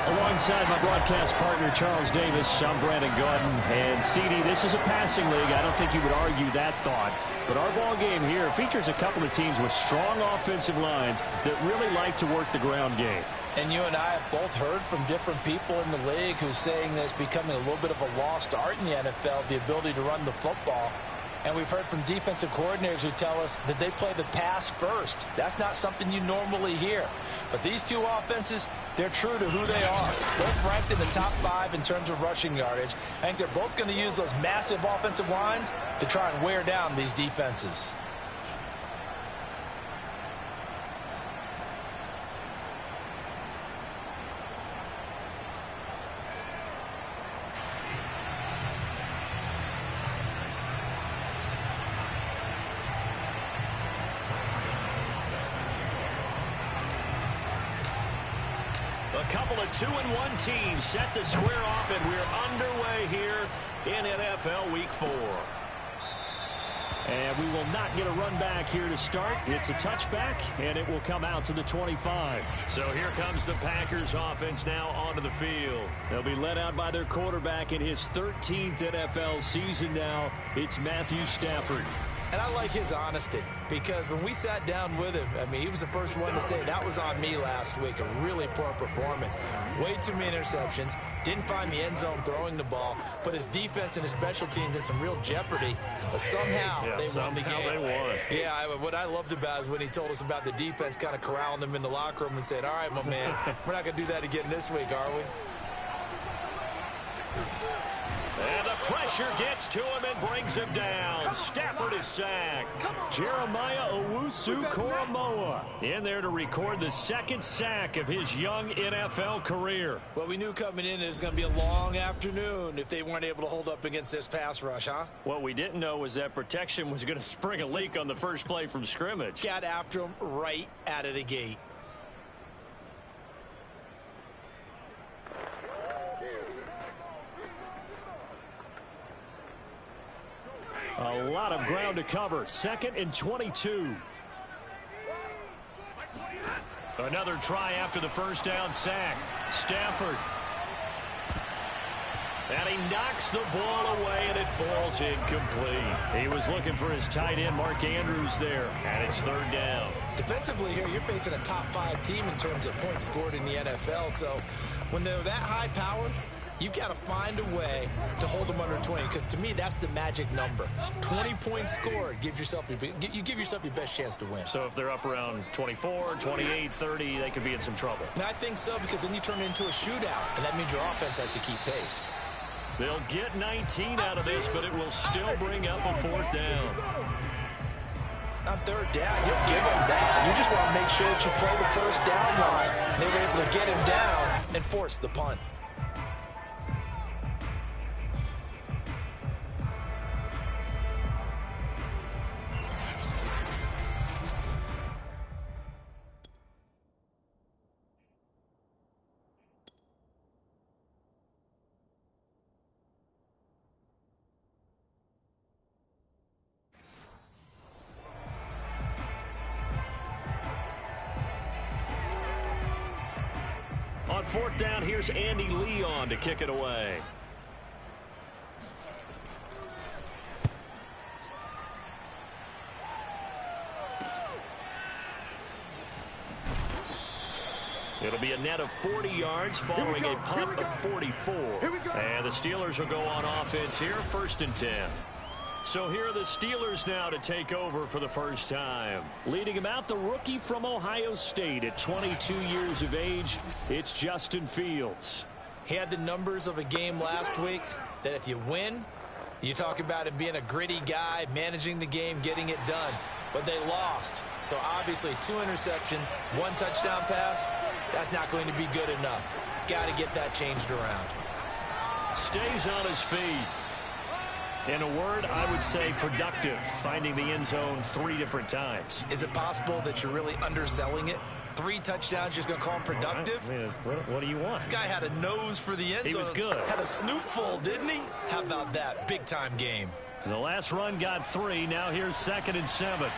Alongside my broadcast partner, Charles Davis, I'm Brandon Gordon. And, CD, this is a passing league. I don't think you would argue that thought. But our ball game here features a couple of teams with strong offensive lines that really like to work the ground game. And you and I have both heard from different people in the league who's saying that it's becoming a little bit of a lost art in the NFL, the ability to run the football. And we've heard from defensive coordinators who tell us that they play the pass first. That's not something you normally hear. But these two offenses, they're true to who they are. Both ranked in the top 5 in terms of rushing yardage. I think they're both going to use those massive offensive lines to try and wear down these defenses. A couple of 2-1 teams set to square off, and we're underway here in NFL Week 4. And we will not get a run back here to start. It's a touchback, and it will come out to the 25. So here comes the Packers offense now onto the field. They'll be led out by their quarterback in his 13th NFL season now. It's Matthew Stafford. And I like his honesty, because when we sat down with him, I mean, he was the first one to say that was on me last week, a really poor performance. Way too many interceptions, didn't find the end zone throwing the ball, put his defense and his special teams in some real jeopardy, but somehow they won the game. They won. Yeah, what I loved about is when he told us about the defense kind of corralling him in the locker room and said, all right, my man, we're not going to do that again this week, are we? And the pressure gets to him and brings him down. Stafford is sacked. Jeremiah Owusu-Koramoah in there to record the second sack of his young NFL career. Well, we knew coming in it was going to be a long afternoon if they weren't able to hold up against this pass rush, huh? What we didn't know was that protection was going to spring a leak on the first play from scrimmage. Got after him right out of the gate. A lot of ground to cover. 2nd and 22. Another try after the first down sack. Stafford. And he knocks the ball away, and it falls incomplete. He was looking for his tight end, Mark Andrews, there. And it's 3rd down. Defensively here, you're facing a top 5 team in terms of points scored in the NFL. So when they're that high-powered, you've got to find a way to hold them under 20, because to me, that's the magic number. 20 points scored, you give yourself your best chance to win. So if they're up around 24, 28, 30, they could be in some trouble. And I think so, because then you turn it into a shootout, and that means your offense has to keep pace. They'll get 19 out of this, but it will still bring up a 4th down. On 3rd down, you'll give them that. You just want to make sure that you play the first down line. They were able to get him down and force the punt. On 4th down, here's Andy Leon to kick it away. It'll be a net of 40 yards following a punt of 44. And the Steelers will go on offense here, 1st and 10. So here are the Steelers now to take over for the first time. Leading him out, the rookie from Ohio State at 22 years of age, it's Justin Fields. He had the numbers of a game last week that if you win, you talk about him being a gritty guy, managing the game, getting it done. But they lost. So obviously 2 interceptions, 1 touchdown pass, that's not going to be good enough. Got to get that changed around. Stays on his feet. In a word, I would say productive, finding the end zone 3 different times. Is it possible that you're really underselling it? 3 touchdowns, just going to call him productive? Right. I mean, what do you want? This guy had a nose for the end zone. He was good. Had a snootful, didn't he? How about that? Big-time game. The last run got 3. Now here's 2nd and 7.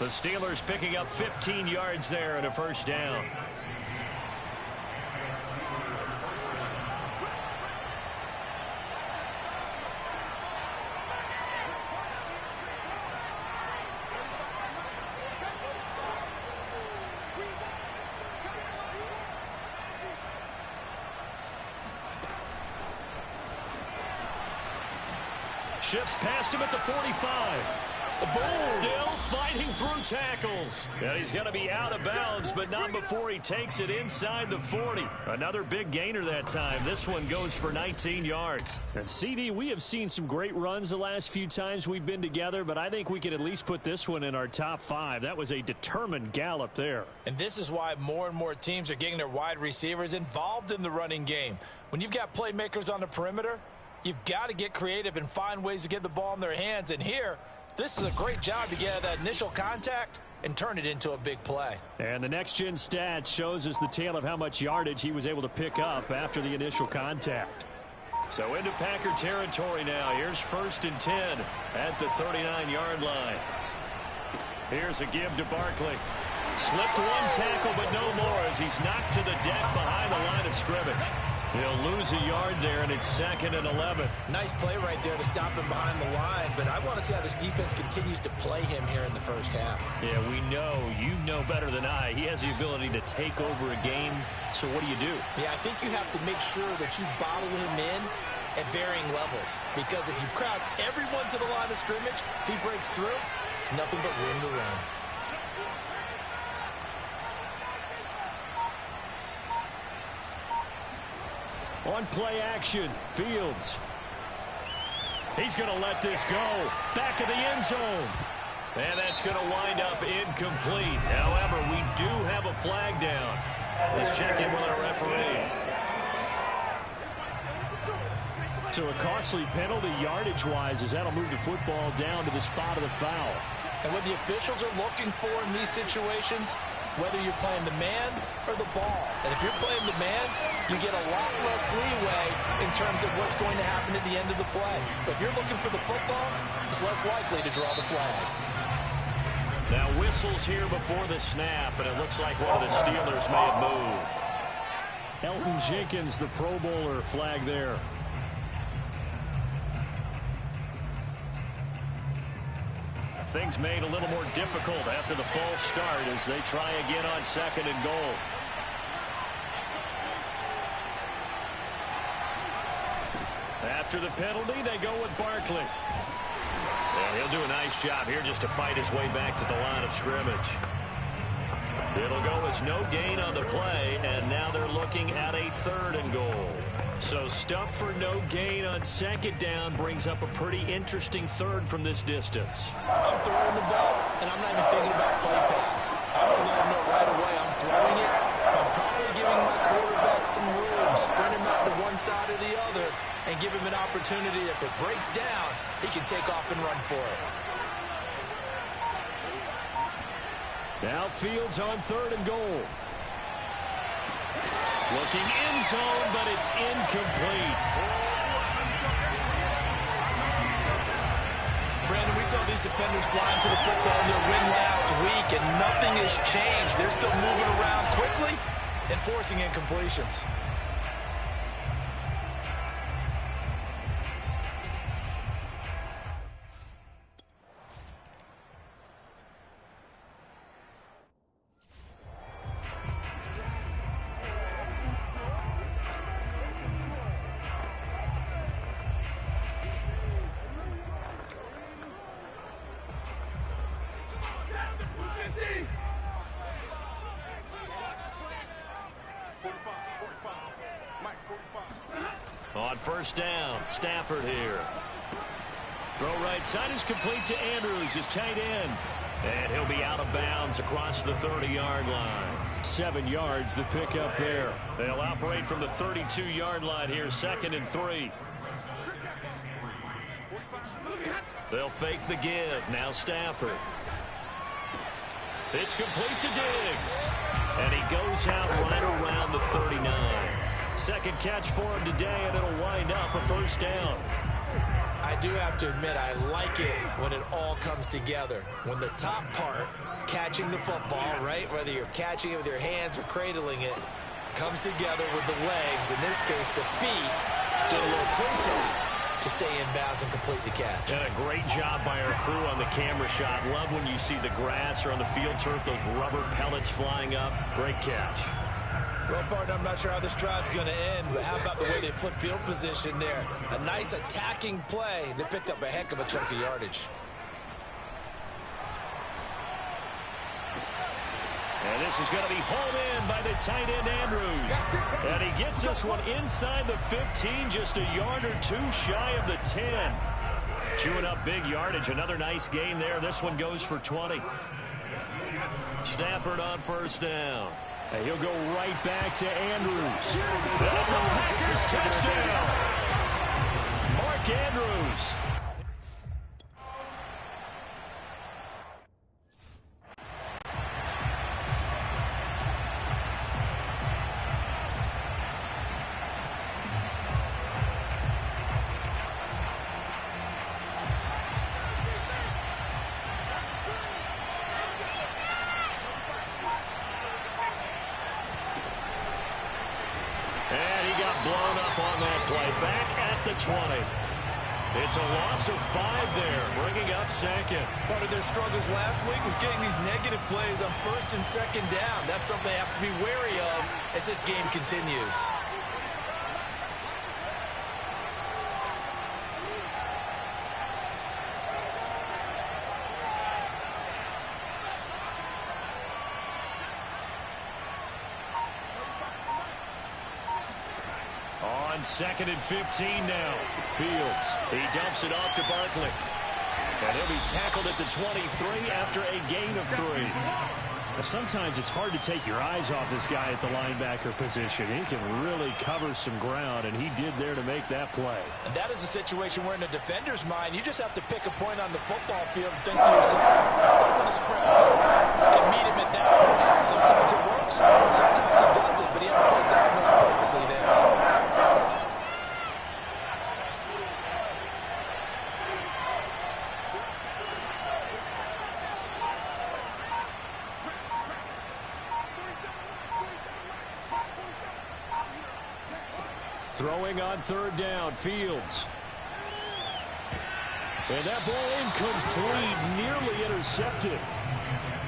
The Steelers picking up 15 yards there and a first down. Shifts past him at the 45. Still fighting through tackles. And he's going to be out of bounds, but not before he takes it inside the 40. Another big gainer that time. This one goes for 19 yards. And CD, we have seen some great runs the last few times we've been together, but I think we can at least put this one in our top 5. That was a determined gallop there. And this is why more and more teams are getting their wide receivers involved in the running game. When you've got playmakers on the perimeter, you've got to get creative and find ways to get the ball in their hands. And here, this is a great job to get that initial contact and turn it into a big play. And the next-gen stats shows us the tale of how much yardage he was able to pick up after the initial contact. So into Packer territory now. Here's 1st and 10 at the 39-yard line. Here's a give to Barkley. Slipped one tackle, but no more as he's knocked to the deck behind the line of scrimmage. He'll lose a yard there, and it's 2nd and 11. Nice play right there to stop him behind the line, but I want to see how this defense continues to play him here in the first half. Yeah, we know. You know better than I. He has the ability to take over a game, so what do you do? Yeah, I think you have to make sure that you bottle him in at varying levels, because if you crowd everyone to the line of scrimmage, if he breaks through, it's nothing but room to run. On play action, Fields. He's going to let this go. Back of the end zone. And that's going to wind up incomplete. However, we do have a flag down. Let's check in with our referee. So a costly penalty yardage-wise as that'll move the football down to the spot of the foul. And what the officials are looking for in these situations, whether you're playing the man or the ball. And if you're playing the man, you get a lot less leeway in terms of what's going to happen at the end of the play. But if you're looking for the football, it's less likely to draw the flag. Now whistles here before the snap, and it looks like one of the Steelers may have moved. Elton Jenkins, the Pro Bowler, flag there. Things made a little more difficult after the false start as they try again on 2nd and goal. After the penalty, they go with Barkley. And he'll do a nice job here just to fight his way back to the line of scrimmage. It'll go as no gain on the play, and now they're looking at a 3rd and goal. So stuff for no gain on 2nd down brings up a pretty interesting 3rd from this distance. I'm throwing the ball, and I'm not even thinking about play pass. I don't let him know right away I'm throwing it. I'm probably giving my quarterback some room, spread him out to one side or the other, and give him an opportunity. If it breaks down, he can take off and run for it. Now Fields on 3rd and goal. Looking in zone, but it's incomplete. Brandon, we saw these defenders flying to the football in their win last week, and nothing has changed. They're still moving around quickly and forcing incompletions. On 1st down, Stafford here. Throw right side is complete to Andrews, his tight end. And he'll be out of bounds across the 30-yard line. 7 yards, the pickup there. They'll operate from the 32-yard line here, 2nd and 3. They'll fake the give. Now Stafford. It's complete to Diggs. And he goes out right around the 39. Second catch for him today, and it'll wind up a 1st down. I I do have to admit, I like it when it all comes together. When the top part, catching the football, right, whether you're catching it with your hands or cradling it, comes together with the legs, in this case the feet, do a little toe tap to stay in bounds and complete the catch. And a great job by our crew on the camera shot. Love when you see the grass or on the field turf, those rubber pellets flying up. Great catch. Well, partner, I'm not sure how this drive's going to end, but how about the way they flip field position there? A nice attacking play. They picked up a heck of a chunk of yardage. And this is going to be hauled in by the tight end, Andrews. And he gets this one inside the 15, just a yard or two shy of the 10. Chewing up big yardage. Another nice gain there. This one goes for 20. Stafford on first down. And he'll go right back to Andrews. That's a Packers touchdown. Mark Andrews. Blown up on that play. Back at the 20. It's a loss of 5 there, bringing up second. Part of their struggles last week was getting these negative plays on first and second down. That's something they have to be wary of as this game continues. Second and 15 now. Fields. He dumps it off to Barkley. And he'll be tackled at the 23 after a gain of 3. Well, sometimes it's hard to take your eyes off this guy at the linebacker position. He can really cover some ground, and he did there to make that play. And that is a situation where in a defender's mind, you just have to pick a point on the football field and think to yourself, I'm going to sprint and meet him at that point. Sometimes it works, sometimes it doesn't, but he had to play diagonals perfectly there. Throwing on third down, Fields. And that ball incomplete, nearly intercepted.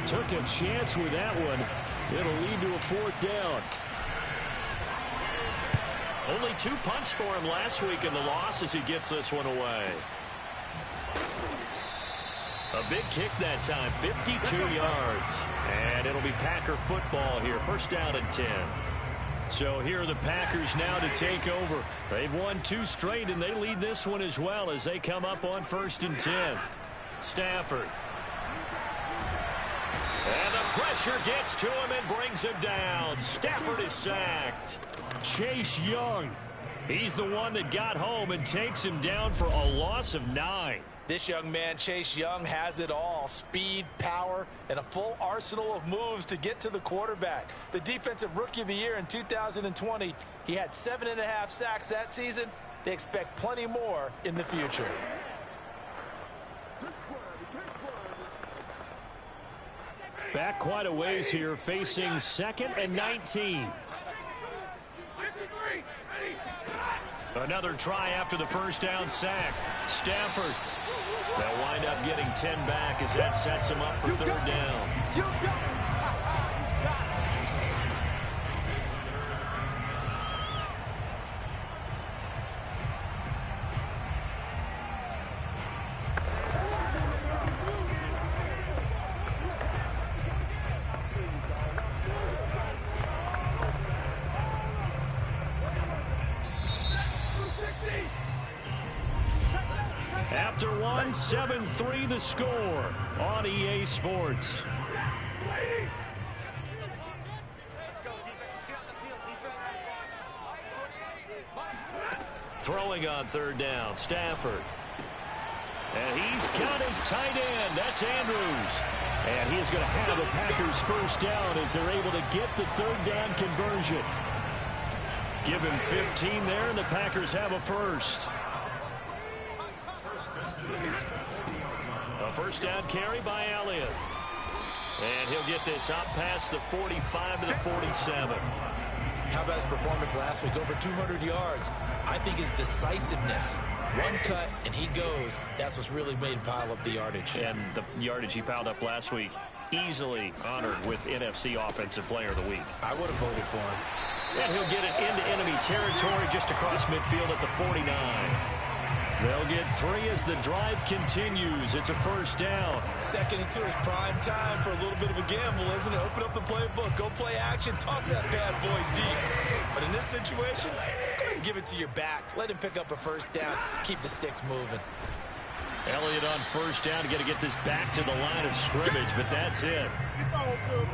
Took a chance with that one. It'll lead to a 4th down. Only 2 punts for him last week in the loss as he gets this one away. A big kick that time, 52 yards. And it'll be Packer football here, first down and 10. So here are the Packers now to take over. They've won 2 straight, and they lead this one as well as they come up on first and 10. Stafford. And the pressure gets to him and brings him down. Stafford is sacked. Chase Young. He's the one that got home and takes him down for a loss of 9. This young man, Chase Young, has it all. Speed, power, and a full arsenal of moves to get to the quarterback. The Defensive Rookie of the Year in 2020, he had 7.5 sacks that season. They expect plenty more in the future. Back quite a ways here, facing 2nd and 19. Another try after the first down sack. Stafford. They'll wind up getting 10 back as that sets him up for third down. After one, 7-3 the score on EA Sports. Throwing on third down, Stafford. And he's got his tight end. That's Andrews. And he is going to have the Packers first down as they're able to get the third down conversion. Give him 15 there, and the Packers have a first. first down carry by Elliott. And he'll get this up past the 45 to the 47. How about his performance last week? Over 200 yards. I think his decisiveness. One cut, and he goes. That's what's really made him pile up the yardage. And the yardage he piled up last week, easily honored with NFC Offensive Player of the Week. I would have voted for him. And he'll get it into enemy territory just across midfield at the 49. They'll get 3 as the drive continues. It's a first down. 2nd and 2 is prime time for a little bit of a gamble, isn't it? Open up the playbook, go play action, toss that bad boy deep. But in this situation, go ahead and give it to your back. Let him pick up a first down. Keep the sticks moving. Elliott on first down. Got to get this back to the line of scrimmage, but that's it.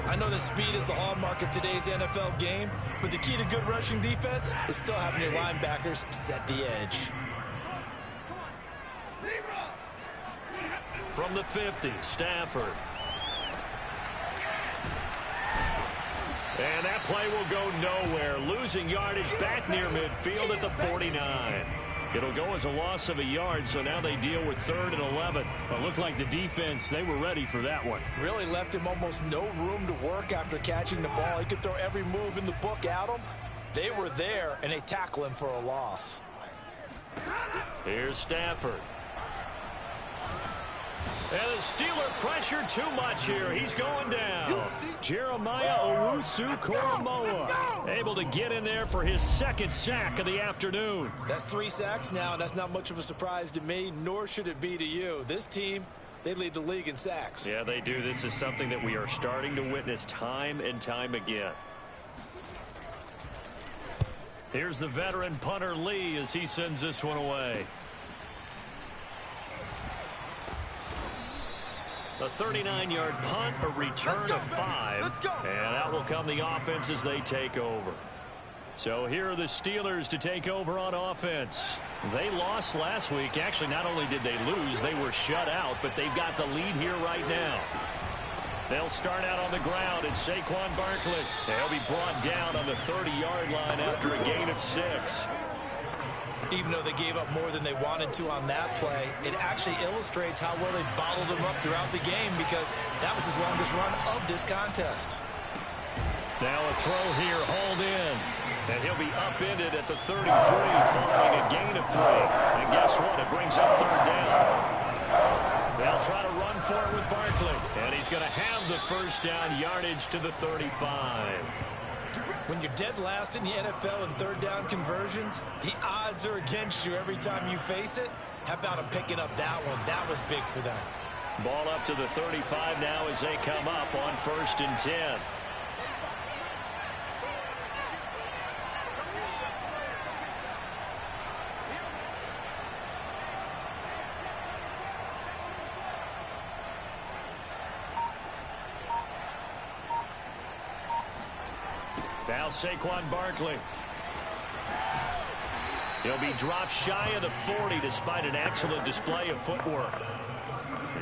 I know that speed is the hallmark of today's NFL game, but the key to good rushing defense is still having your linebackers set the edge. From the 50, Stafford. And that play will go nowhere. Losing yardage back near midfield at the 49. It'll go as a loss of a yard, so now they deal with 3rd and 11. Well, it looked like the defense, they were ready for that one. Really left him almost no room to work after catching the ball. He could throw every move in the book at him. They were there, and they tackle him for a loss. Here's Stafford. And the Steeler pressure too much here. He's going down. Jeremiah Owusu-Koramoah able to get in there for his 2nd sack of the afternoon. That's 3 sacks now, and that's not much of a surprise to me, nor should it be to you. This team, they lead the league in sacks. Yeah, they do. This is something that we are starting to witness time and time again. Here's the veteran punter Lee as he sends this one away. A 39-yard punt, a return of 5. And out will come the offense as they take over. So here are the Steelers to take over on offense. They lost last week. Actually, not only did they lose, they were shut out, but they've got the lead here right now. They'll start out on the ground. It's Saquon Barkley. They'll be brought down on the 30-yard line after a gain of 6. Even though they gave up more than they wanted to on that play, it actually illustrates how well they bottled him up throughout the game, because that was his longest run of this contest. Now a throw here, hauled in. And he'll be upended at the 33 following a gain of 3. And guess what? It brings up 3rd down. They'll try to run for it with Barkley. And he's going to have the first down, yardage to the 35. When you're dead last in the NFL in 3rd down conversions, the odds are against you every time you face it. How about them picking up that one? That was big for them. Ball up to the 35 now as they come up on 1st and 10. Now Saquon Barkley. He'll be dropped shy of the 40 despite an excellent display of footwork.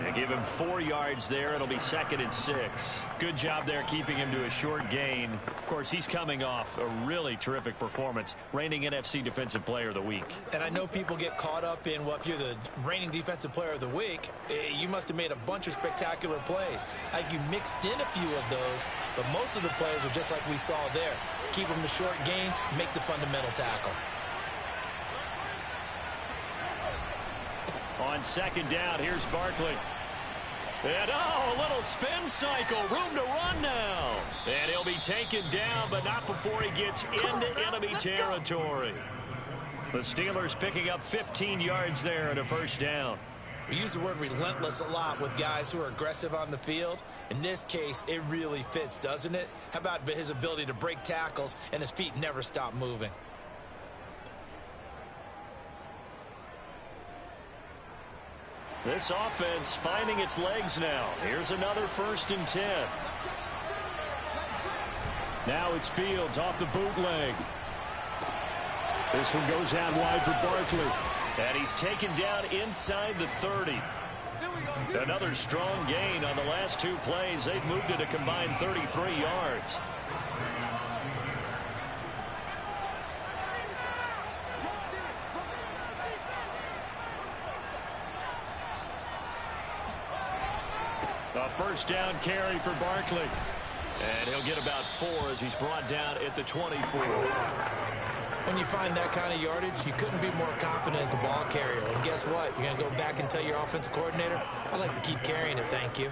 And give him 4 yards there. It'll be 2nd and 6. Good job there keeping him to a short gain. Of course, he's coming off a really terrific performance. Reigning NFC Defensive Player of the Week. And I know people get caught up in, well, if you're the reigning Defensive Player of the Week, you must have made a bunch of spectacular plays. Like, you mixed in a few of those, but most of the plays are just like we saw there. Keep them to short gains, make the fundamental tackle. On 2nd down, here's Barkley. And, oh, a little spin cycle. Room to run now. And he'll be taken down, but not before he gets into enemy territory. The Steelers picking up 15 yards there and a first down. We use the word relentless a lot with guys who are aggressive on the field. In this case, it really fits, doesn't it? How about his ability to break tackles and his feet never stop moving? This offense finding its legs now. Here's another 1st and 10. Now it's Fields off the bootleg. This one goes out wide for Barkley. And he's taken down inside the 30. Another strong gain on the last 2 plays. They've moved it a combined 33 yards. A first down carry for Barkley. And he'll get about 4 as he's brought down at the 24. When you find that kind of yardage, you couldn't be more confident as a ball carrier. And guess what? You're going to go back and tell your offensive coordinator, I'd like to keep carrying it, thank you.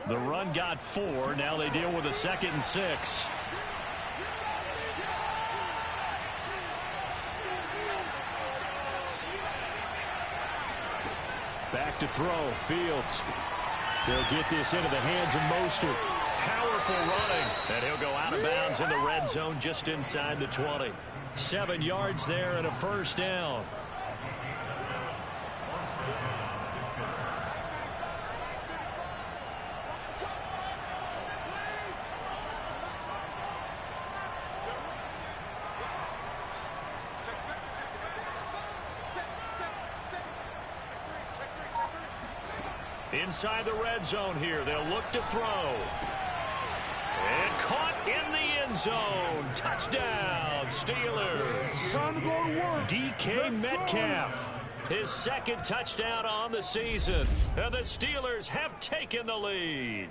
The run got 4. Now they deal with a 2nd and 6. Back to throw. Fields. They'll get this into the hands of Mostert. Powerful running. And he'll go out of bounds in the red zone just inside the 20. 7 yards there and a first down. Inside the red zone here. They'll look to throw. And caught in the end zone. Touchdown, Steelers. Time to go to work. DK Metcalf. His 2nd touchdown on the season. And the Steelers have taken the lead.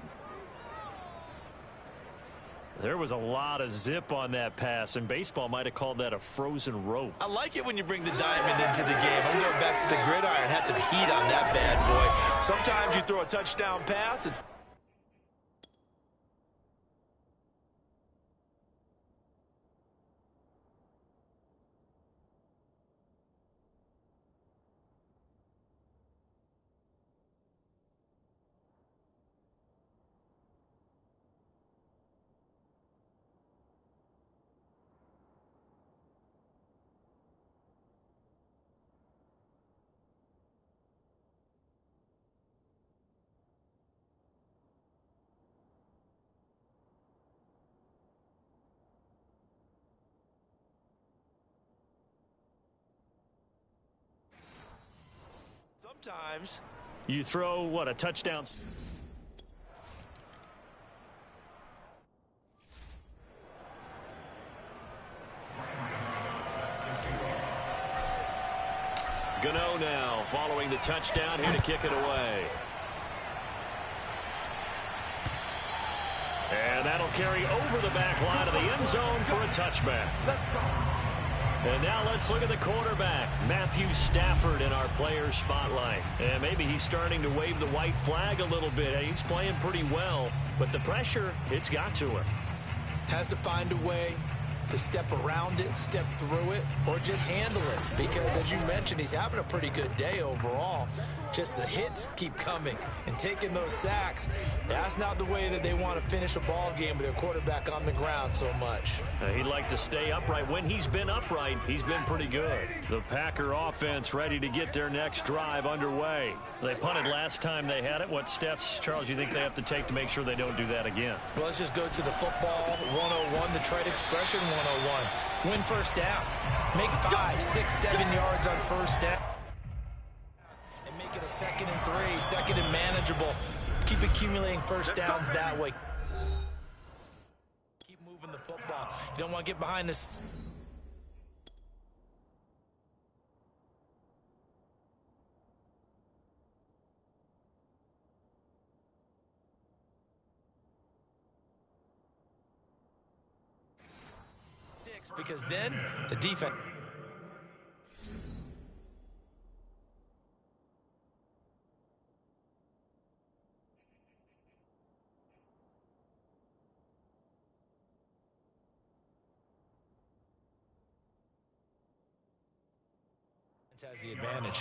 There was a lot of zip on that pass, and baseball might have called that a frozen rope. I like it when you bring the diamond into the game. I'm going back to the gridiron. Had some heat on that bad boy. Sometimes you throw a touchdown pass. It's sometimes You throw, what, a touchdown? Gano now following the touchdown here to kick it away. And that'll carry over the back line of the end zone for a touchback. And now let's look at the quarterback, Matthew Stafford, in our player spotlight. And maybe he's starting to wave the white flag a little bit. He's playing pretty well, but the pressure, it's got to him. has to find a way to step around it, step through it, or just handle it. Because, as you mentioned, he's having a pretty good day overall. Just the hits keep coming and taking those sacks. That's not the way that they want to finish a ball game with their quarterback on the ground so much. He'd like to stay upright. When he's been upright, he's been pretty good. The Packer offense ready to get their next drive underway. They punted last time they had it. What steps, Charles, you think they have to take to make sure they don't do that again? Well, let's just go to the football 101, the trade expression 101. Win first down. Make 5, 6, 7 yards on first down. And make it a 2nd and 3, 2nd and manageable. Keep accumulating first downs that way. Keep moving the football. You don't want to get behind this. Because then the defense. Has the advantage.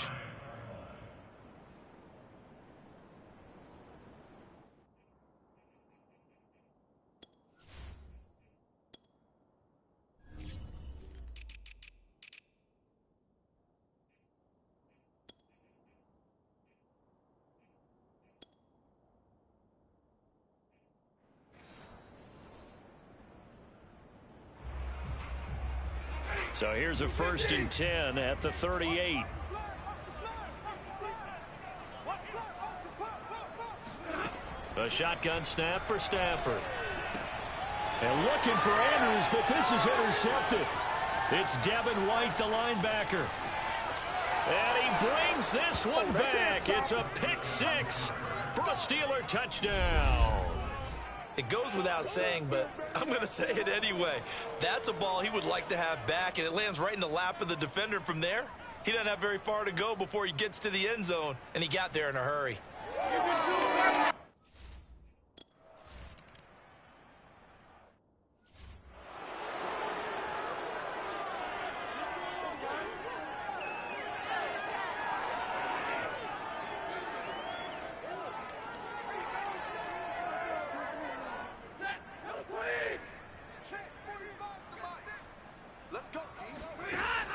So here's a 1st and 10 at the 38. A shotgun snap for Stafford. And looking for Andrews, but this is intercepted. It's Devin White, the linebacker. And he brings this one back. It's a pick six for a Steeler touchdown. It goes without saying, but I'm going to say it anyway. That's a ball he would like to have back, and it lands right in the lap of the defender from there. He doesn't have very far to go before he gets to the end zone, and he got there in a hurry.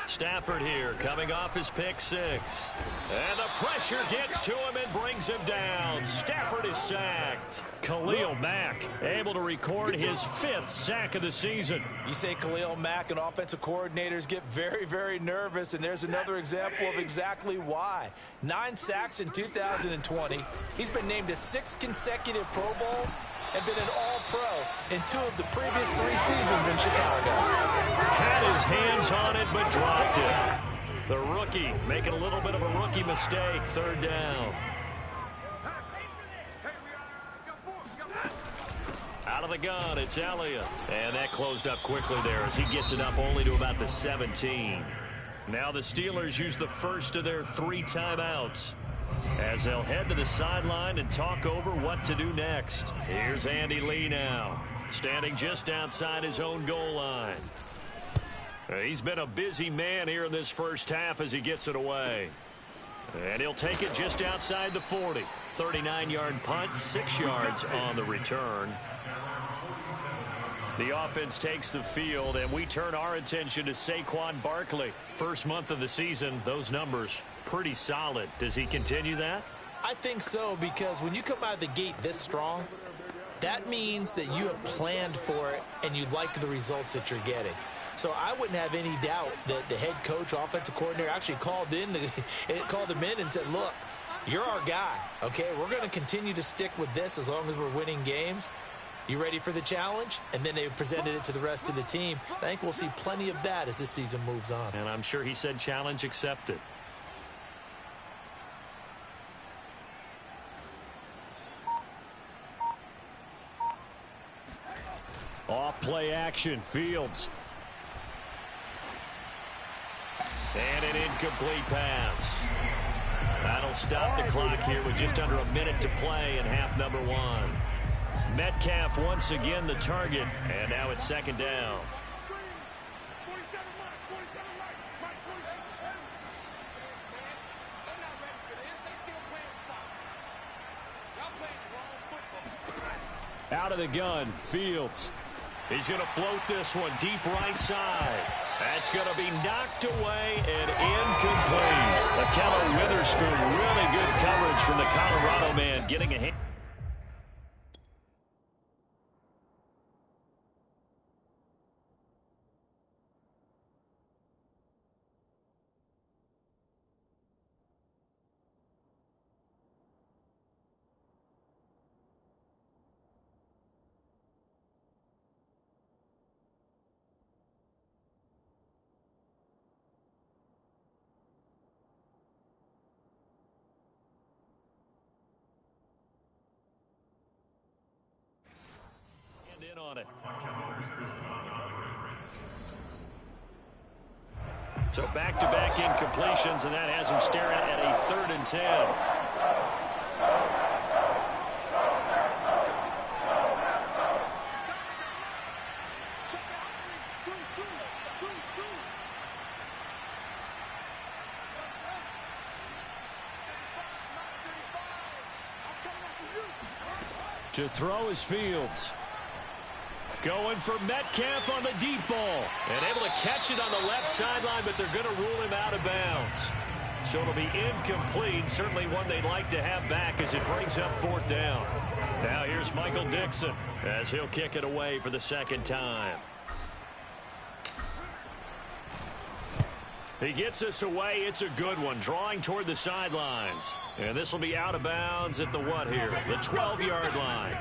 Stafford here, coming off his pick six. And the pressure gets to him and brings him down. Stafford is sacked. Khalil Mack able to record his 5th sack of the season. You say Khalil Mack and offensive coordinators get very, very nervous, and there's another example of exactly why. 9 sacks in 2020. He's been named to 6 consecutive Pro Bowls and been an All-Pro in 2 of the previous 3 seasons in Chicago. Had his hands on it, but dropped it. The rookie making a little bit of a rookie mistake. 3rd down. Out of the gun, it's Elliott. And that closed up quickly there as he gets it up only to about the 17. Now the Steelers use the first of their 3 timeouts as they'll head to the sideline and talk over what to do next. Here's Andy Lee now, standing just outside his own goal line. He's been a busy man here in this first half as he gets it away. And he'll take it just outside the 40. 39-yard punt, 6 yards on the return. The offense takes the field, and we turn our attention to Saquon Barkley. First month of the season, those numbers pretty solid. Does he continue that? I think so, because when you come out of the gate this strong, that means that you have planned for it and you like the results that you're getting. So I wouldn't have any doubt that the head coach, offensive coordinator, actually called him in and said, look, you're our guy, okay? We're going to continue to stick with this as long as we're winning games. You ready for the challenge? And then they presented it to the rest of the team. I think we'll see plenty of that as this season moves on. And I'm sure he said challenge accepted. Off play action, Fields. And an incomplete pass. That'll stop the clock here with just under a minute to play in half number 1. Metcalf once again the target, and now it's 2nd down. Out of the gun, Fields. He's going to float this one deep right side. That's going to be knocked away and incomplete. Akello Witherspoon, really good coverage from the Colorado man, getting a hand. On it. So back-to-back incompletions, and that has him staring at a 3rd and 10. To throw is Fields. Going for Metcalf on the deep ball. And able to catch it on the left sideline, but they're going to rule him out of bounds. So it'll be incomplete. Certainly one they'd like to have back as it brings up 4th down. Now here's Michael Dixon as he'll kick it away for the 2nd time. He gets this away. It's a good one. Drawing toward the sidelines. And this will be out of bounds at the what here? The 12-yard line.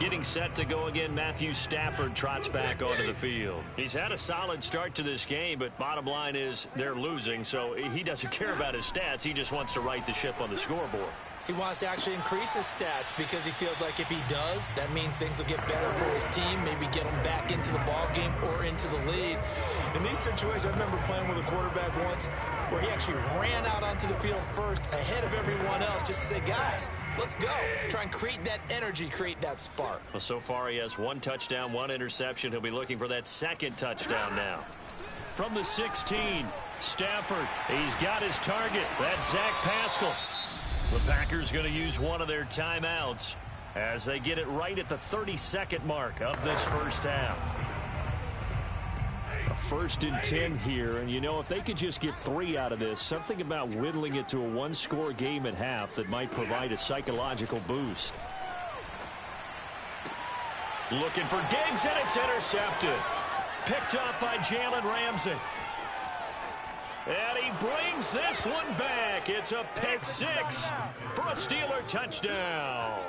Getting set to go again, Matthew Stafford trots back onto the field. He's had a solid start to this game, but bottom line is they're losing, so he doesn't care about his stats. He just wants to right the ship on the scoreboard. He wants to actually increase his stats because he feels like if he does, that means things will get better for his team, maybe get him back into the ball game or into the lead. In these situations, I remember playing with a quarterback once where he actually ran out onto the field first ahead of everyone else just to say, guys, let's go. Try and create that energy, create that spark. Well, so far he has 1 touchdown, 1 interception. He'll be looking for that 2nd touchdown now. From the 16, Stafford, he's got his target. That's Zach Pascal. The Packers going to use one of their timeouts as they get it right at the 32nd mark of this first half. A 1st and 10 here, and you know, if they could just get 3 out of this, something about whittling it to a 1-score game at half that might provide a psychological boost. Looking for Diggs, and it's intercepted. Picked up by Jalen Ramsey. And he brings this one back. It's a pick 6 for a Steeler touchdown.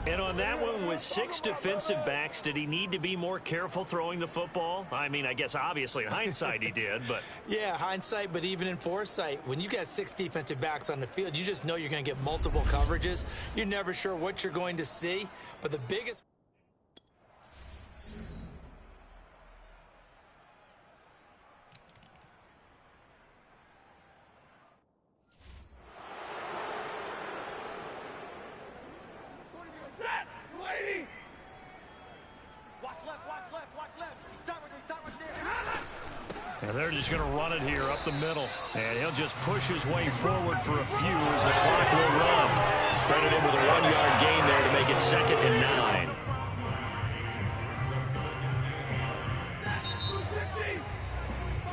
And on that one, with 6 defensive backs, did he need to be more careful throwing the football? I mean, I guess obviously in hindsight he did, but... Yeah, hindsight, but even in foresight, when you got 6 defensive backs on the field, you just know you're going to get multiple coverages. You're never sure what you're going to see, but the biggest... And they're just going to run it here up the middle. And he'll just push his way forward for a few as the clock will run. Credit him with a 1-yard gain there to make it 2nd and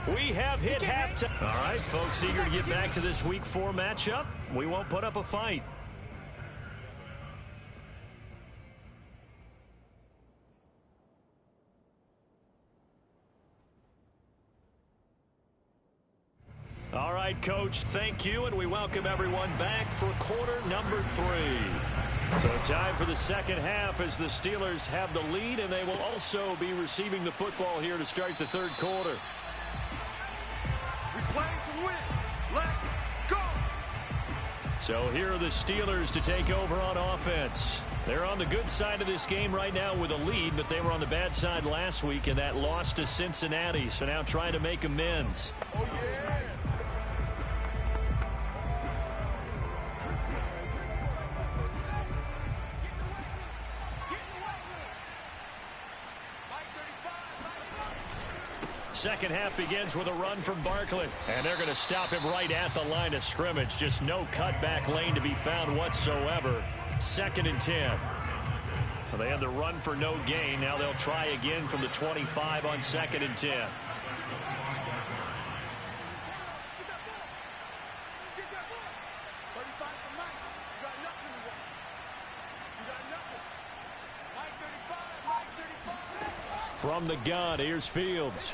9. We have hit halftime. All right, folks, eager to get back to this Week 4 matchup. We won't put up a fight. All right, Coach, thank you, and we welcome everyone back for quarter number 3. So time for the second half as the Steelers have the lead, and they will also be receiving the football here to start the third quarter. We play to win. Let's go. So here are the Steelers to take over on offense. They're on the good side of this game right now with a lead, but they were on the bad side last week in that loss to Cincinnati, so now trying to make amends. Oh, yeah. Second half begins with a run from Barkley. And they're going to stop him right at the line of scrimmage. Just no cutback lane to be found whatsoever. 2nd and 10. Well, they had the run for no gain. Now they'll try again from the 25 on 2nd and 10. From the gun, here's Fields.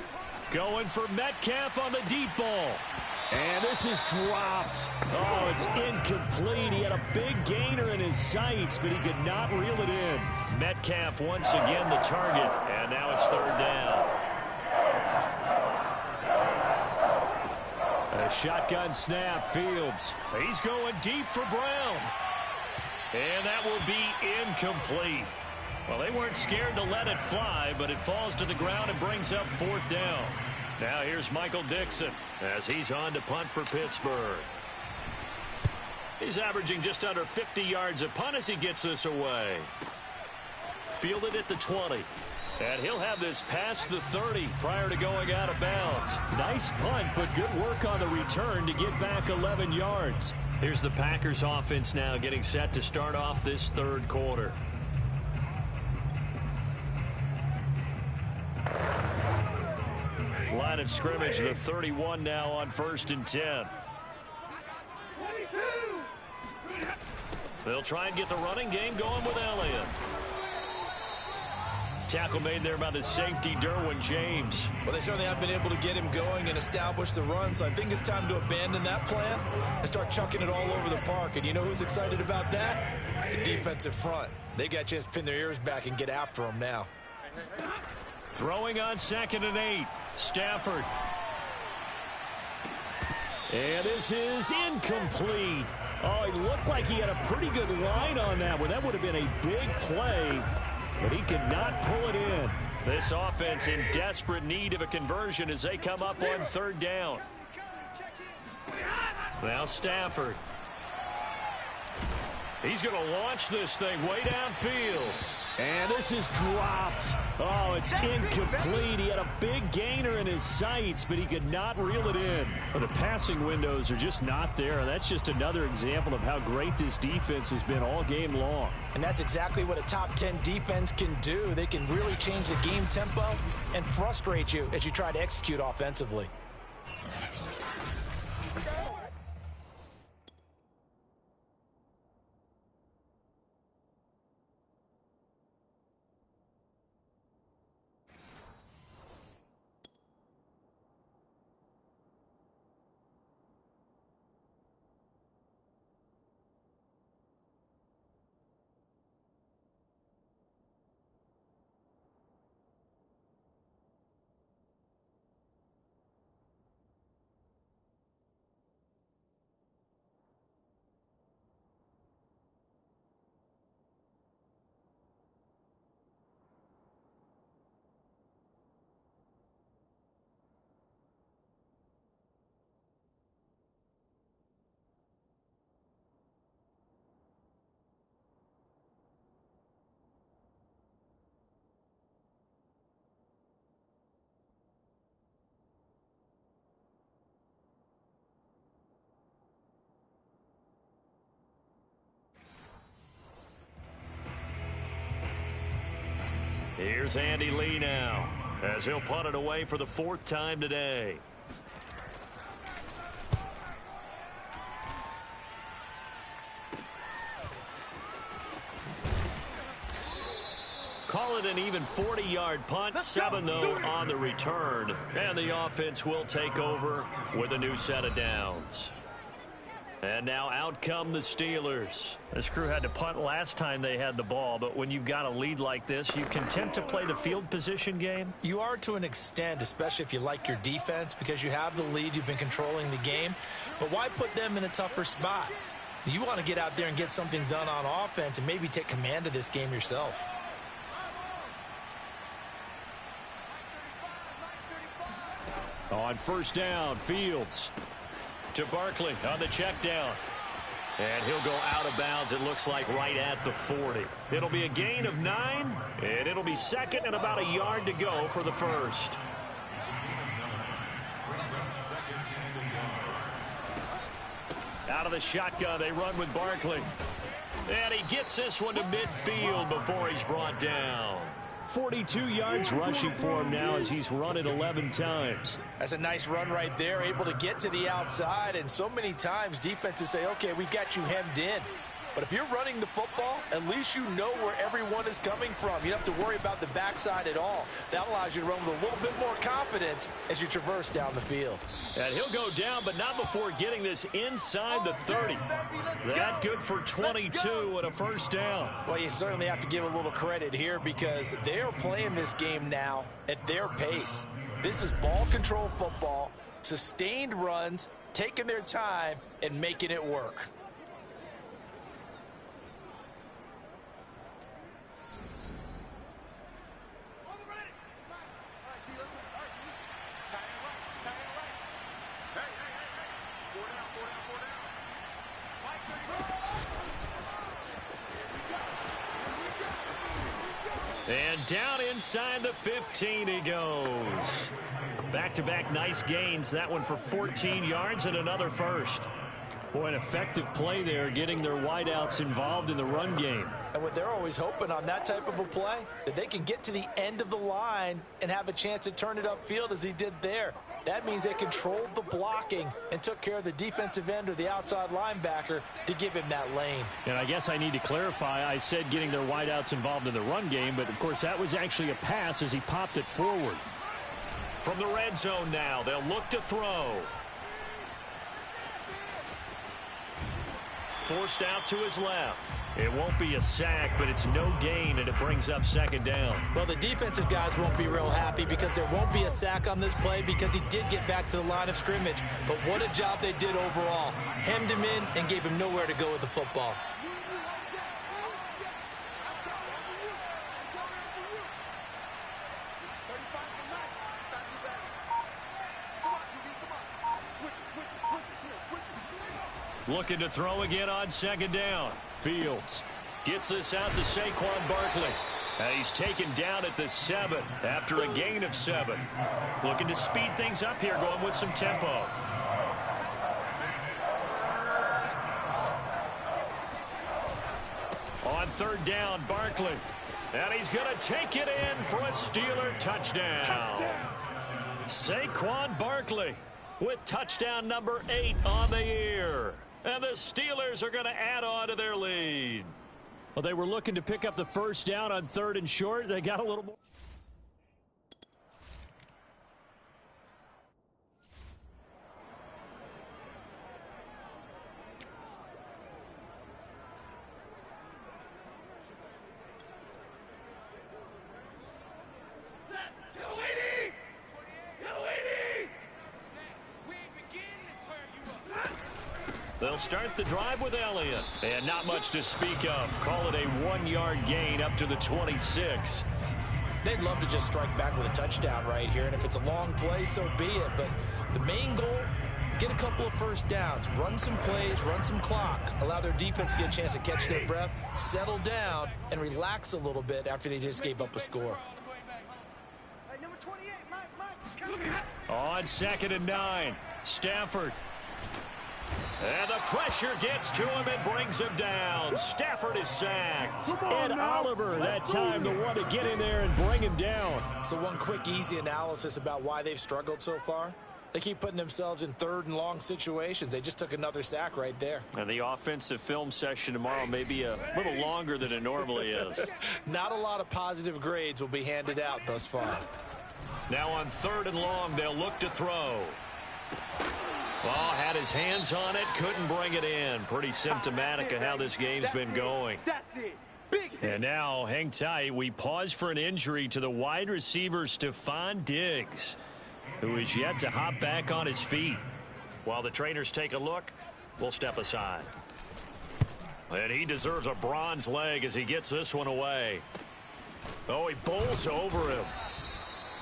Going for Metcalf on the deep ball. And this is dropped. Oh, it's incomplete. He had a big gainer in his sights, but he could not reel it in. Metcalf once again the target, and now it's 3rd down. A shotgun snap, Fields. He's going deep for Brown. And that will be incomplete. Well, they weren't scared to let it fly, but it falls to the ground and brings up 4th down. Now here's Michael Dixon as he's on to punt for Pittsburgh. He's averaging just under 50 yards a punt as he gets this away. Fielded at the 20. And he'll have this past the 30 prior to going out of bounds. Nice punt, but good work on the return to get back 11 yards. Here's the Packers offense now getting set to start off this third quarter. Line of scrimmage, the 31 now on 1st and 10. They'll try and get the running game going with Elliott. Tackle made there by the safety, Derwin James. Well, they certainly have been able to get him going and establish the run, so I think it's time to abandon that plan and start chucking it all over the park. And you know who's excited about that? The defensive front, they got a chance to pin their ears back and get after them now. Throwing on 2nd and 8. Stafford. And this is incomplete. Oh, he looked like he had a pretty good line on that one. That would have been a big play, but he could not pull it in. This offense in desperate need of a conversion as they come up on 3rd down. Now Stafford. He's going to launch this thing way downfield. And this is dropped. Oh, it's incomplete. He had a big gainer in his sights, but he could not reel it in. Well, the passing windows are just not there. That's just another example of how great this defense has been all game long. And that's exactly what a top 10 defense can do. They can really change the game tempo and frustrate you as you try to execute offensively. Here's Andy Lee now, as he'll punt it away for the 4th time today. Call it an even 40-yard punt, 7 though on the return. And the offense will take over with a new set of downs. And now out come the Steelers. This crew had to punt last time they had the ball, but when you've got a lead like this, you content to play the field position game? You are to an extent, especially if you like your defense, because you have the lead, you've been controlling the game. But why put them in a tougher spot? You want to get out there and get something done on offense and maybe take command of this game yourself. On 1st down, Fields. To Barkley on the check down. And he'll go out of bounds, it looks like, right at the 40. It'll be a gain of 9, and it'll be 2nd and about a yard to go for the 1st. Out of the shotgun, they run with Barkley. And he gets this one to midfield before he's brought down. 42 yards rushing for him now as he's run it 11 times. That's a nice run right there, able to get to the outside. And so many times defenses say, okay, we got you hemmed in. But if you're running the football, at least you know where everyone is coming from. You don't have to worry about the backside at all. That allows you to run with a little bit more confidence as you traverse down the field. And he'll go down, but not before getting this inside the 30. That good for 22 and a 1st down. Well, you certainly have to give a little credit here because they're playing this game now at their pace. This is ball control football, sustained runs, taking their time, and making it work. And down inside the 15 he goes. Back-to-back nice gains. That one for 14 yards and another 1st. Boy, an effective play there, getting their wideouts involved in the run game. And what they're always hoping on that type of a play, that they can get to the end of the line and have a chance to turn it upfield as he did there. That means they controlled the blocking and took care of the defensive end or the outside linebacker to give him that lane. And I guess I need to clarify, I said getting their wideouts involved in the run game, but of course that was actually a pass as he popped it forward. From the red zone now, they'll look to throw. forced out to his left. It won't be a sack, but it's no gain, and it brings up second down. Well, the defensive guys won't be real happy because there won't be a sack on this play because he did get back to the line of scrimmage. But what a job they did overall. Hemmed him in and gave him nowhere to go with the football. Looking to throw again on second down. Fields gets this out to Saquon Barkley. And he's taken down at the 7 after a gain of 7. Looking to speed things up here, going with some tempo. On third down, Barkley. And he's going to take it in for a Steeler touchdown. Saquon Barkley with touchdown number 8 on the year. And the Steelers are going to add on to their lead. Well, they were looking to pick up the first down on 3rd and short. They got a little more. They'll start the drive with Elliott. And not much to speak of. Call it a 1-yard gain up to the 26. They'd love to just strike back with a touchdown right here. And if it's a long play, so be it. But the main goal, get a couple of first downs. Run some plays, run some clock. Allow their defense to get a chance to catch their breath, settle down, and relax a little bit after they just gave up a score. On 2nd and 9, Stafford. And the pressure gets to him and brings him down. Stafford is sacked. And Oliver that time the one to get in there and bring him down. So one quick, easy analysis about why they've struggled so far. They keep putting themselves in 3rd and long situations. They just took another sack right there. And the offensive film session tomorrow may be a little longer than it normally is. Not a lot of positive grades will be handed out thus far. Now on 3rd and long, they'll look to throw. Well, had his hands on it, couldn't bring it in. Pretty symptomatic of how this game's been going. And now, hang tight, we pause for an injury to the wide receiver Stephon Diggs, who is yet to hop back on his feet. While the trainers take a look, we'll step aside. And he deserves a bronze leg as he gets this one away. Oh, he bowls over him.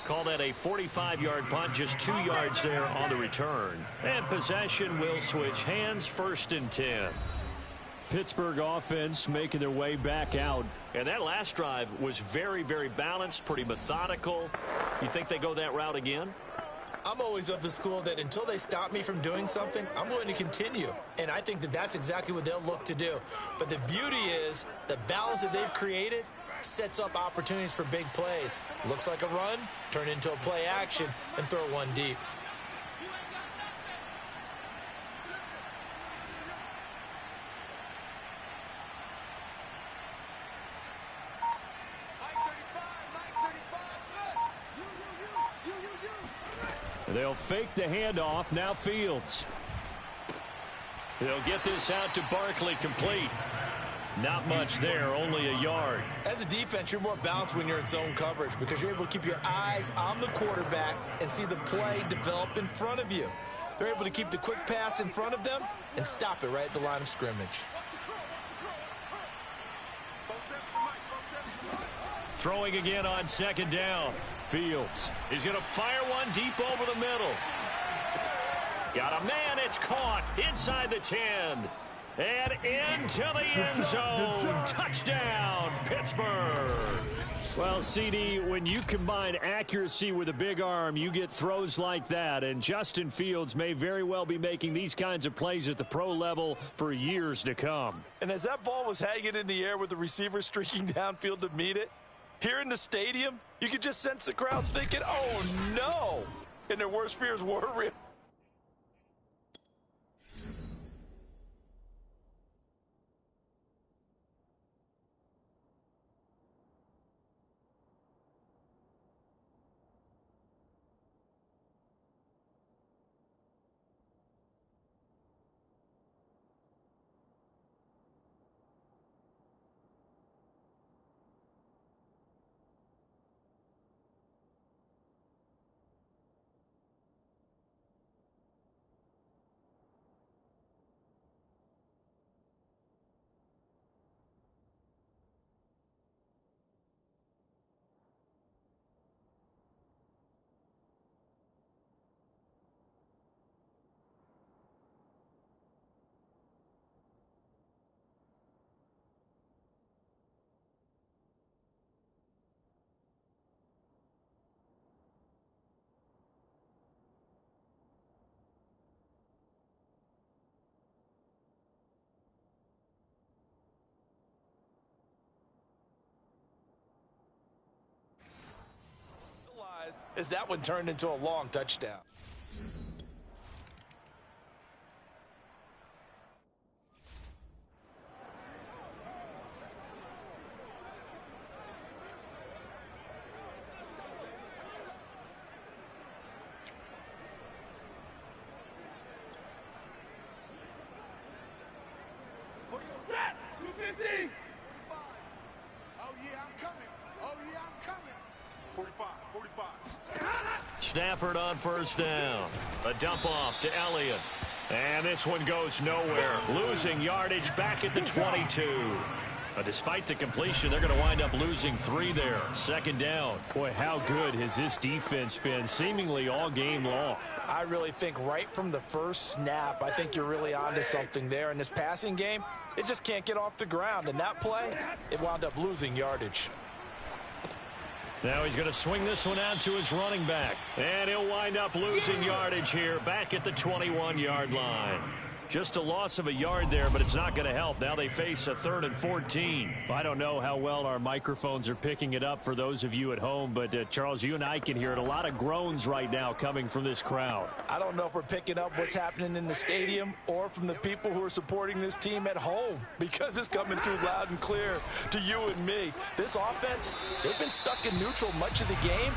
Call that a 45-yard punt, just 2 yards there on the return. And possession will switch hands, 1st and 10. Pittsburgh offense making their way back out. And that last drive was very, very balanced, pretty methodical. You think they go that route again? I'm always of the school that until they stop me from doing something, I'm going to continue. And I think that that's exactly what they'll look to do. But the beauty is the balance that they've created sets up opportunities for big plays. Looks like a run, turn into a play action, and throw one deep. They'll fake the handoff. Now Fields. They'll get this out to Barkley, complete. Not much there, only a yard. As a defense, you're more balanced when you're in zone coverage because you're able to keep your eyes on the quarterback and see the play develop in front of you. They're able to keep the quick pass in front of them and stop it right at the line of scrimmage. Throwing again on 2nd down. Fields. He's going to fire one deep over the middle. Got a man, it's caught inside the 10. And into the end zone. Touchdown, Pittsburgh. Well, CD, when you combine accuracy with a big arm, you get throws like that. And Justin Fields may very well be making these kinds of plays at the pro level for years to come. And as that ball was hanging in the air with the receiver streaking downfield to meet it, here in the stadium, you could just sense the crowd thinking, oh, no. And their worst fears were real. surprised as that one turned into a long touchdown. Stafford on first down. A dump off to Elliott. And this one goes nowhere. Losing yardage back at the 22. Despite the completion, they're going to wind up losing 3 there. Second down. Boy, how good has this defense been seemingly all game long? I really think right from the first snap, I think you're really onto something there. In this passing game, it just can't get off the ground. And that play, it wound up losing yardage. Now he's going to swing this one out to his running back. And he'll wind up losing yardage here back at the 21-yard line. Just a loss of a yard there, but it's not going to help. Now they face a 3rd and 14. I don't know how well our microphones are picking it up for those of you at home, but Charles, you and I can hear it. A lot of groans right now coming from this crowd. I don't know if we're picking up what's happening in the stadium or from the people who are supporting this team at home, because it's coming through loud and clear to you and me. This offense, they've been stuck in neutral much of the game.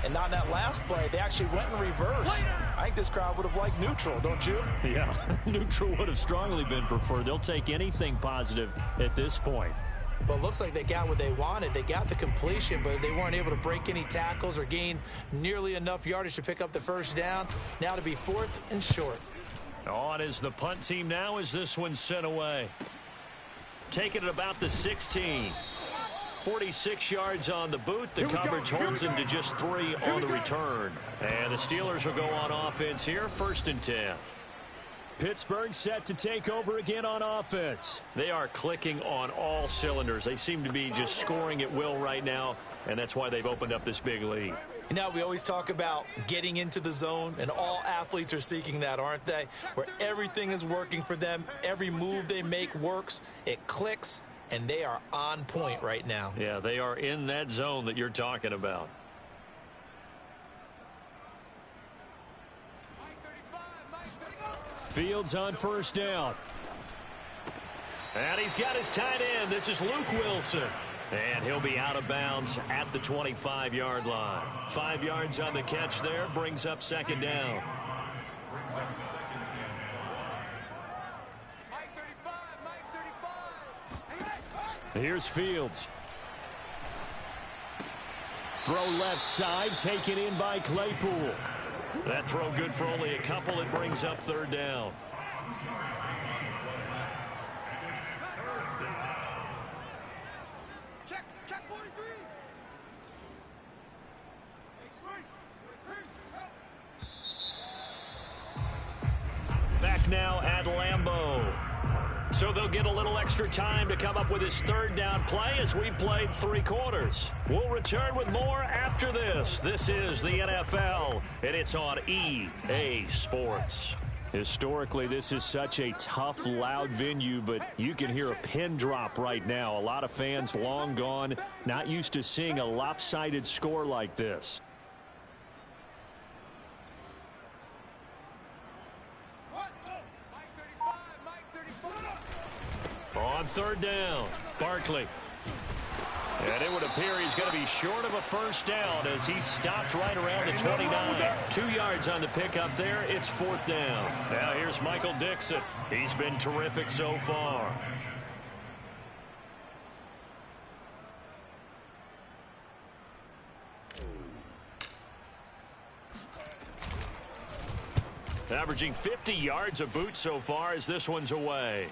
And on that last play, they actually went in reverse. I think this crowd would have liked neutral, don't you? Yeah, neutral would have strongly been preferred. They'll take anything positive at this point. Well, it looks like they got what they wanted. They got the completion, but they weren't able to break any tackles or gain nearly enough yardage to pick up the first down. Now to be 4th and short. On is the punt team now as this one's sent away. Taking it about the 16. 46 yards on the boot. The coverage holds him to just 3 on the return. And the Steelers will go on offense here, 1st and 10. Pittsburgh set to take over again on offense. They are clicking on all cylinders. They seem to be just scoring at will right now, and that's why they've opened up this big lead. You know, we always talk about getting into the zone, and all athletes are seeking that, aren't they? Where everything is working for them. Every move they make works. It clicks. And they are on point right now. Yeah, they are in that zone that you're talking about. Fields on first down. And he's got his tight end. This is Luke Wilson. And he'll be out of bounds at the 25-yard line. 5 yards on the catch there. Brings up 2nd down. Here's Fields. Throw left side, taken in by Claypool. That throw good for only a couple. It brings up 3rd down. Check 43. Back now at Lambeau. So they'll get a little extra time to come up with his 3rd down play as we played 3 quarters. We'll return with more after this. This is the NFL, and it's on EA Sports. Historically, this is such a tough, loud venue, but you can hear a pin drop right now. A lot of fans long gone, not used to seeing a lopsided score like this. On 3rd down, Barkley. And it would appear he's going to be short of a first down as he stopped right around the 29. 2 yards on the pickup there. It's 4th down. Now here's Michael Dixon. He's been terrific so far. Averaging 50 yards a boot so far as this one's away.